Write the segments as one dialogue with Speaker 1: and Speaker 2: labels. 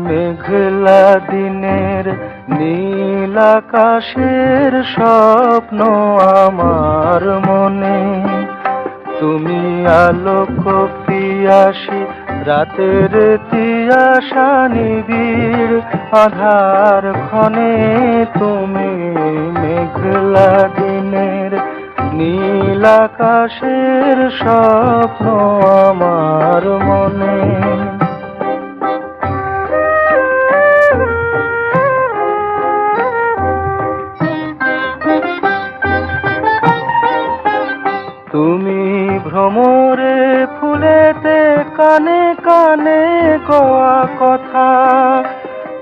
Speaker 1: মেঘলা দিনের নীল আকাশের স্বপ্ন আমার মনে, তুমি আলোক পিয়াসী রাতের তিয়াসা নিবিড় আধার ক্ষণে, তুমি মেঘলা দিনের নীল আকাশের স্বপ্ন আমার মনে। তুমি ভ্রমরে ফুলেতে কানে কানে কোয়া কথা,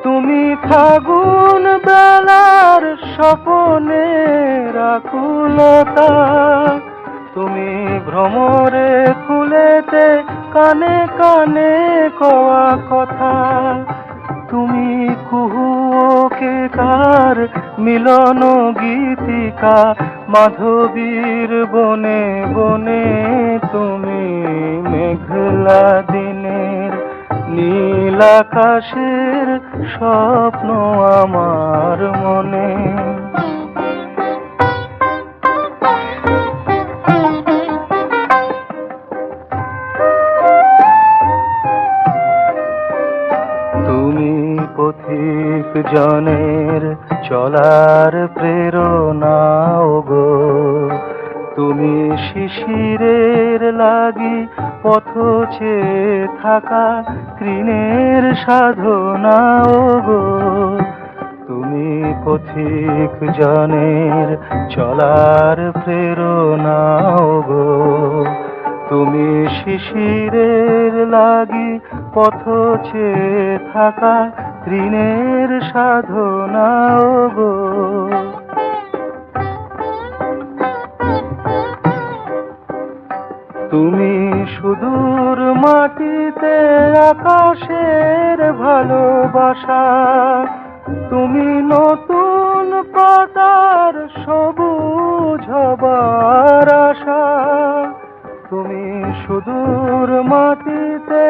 Speaker 1: তুমি ফাগুন বেলার স্বপনের আকুলতা, তুমি ভ্রমরে ফুলেতে কানে কানে কোয়া কথা, তুমি কুহুকে কার মিলন গীতিকা মাধবীর বনে বনে, তুমি মেঘলা দিনের নীল আকাশের স্বপ্ন আমার মনে। তুমি পথিক জনের চলার প্রেরণা গো, তুমি শিশিরের লাগি পথ চেয়ে থাকা তৃণের সাধনা গো, তুমি পথিক জনের চলার প্রেরণা গো, তুমি শিশিরের লাগি পথ চেয়ে থাকা তৃণের সাধনা গো। তুমি সুদূর মাটিতে আকাশের ভালোবাসা, তুমি নতুন পাতার সবুজ হবার আশা, তুমি সুদূর মাটিতে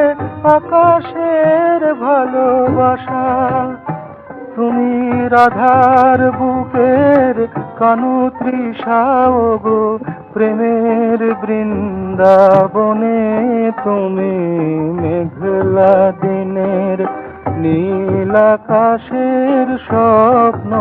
Speaker 1: আকাশের ভালোবাসা, তুমি রাধার বুকের কানু তৃষা গো, প্রেমের বৃন্দাবনে, তুমি মেঘলা দিনের নীল আকাশের স্বপ্ন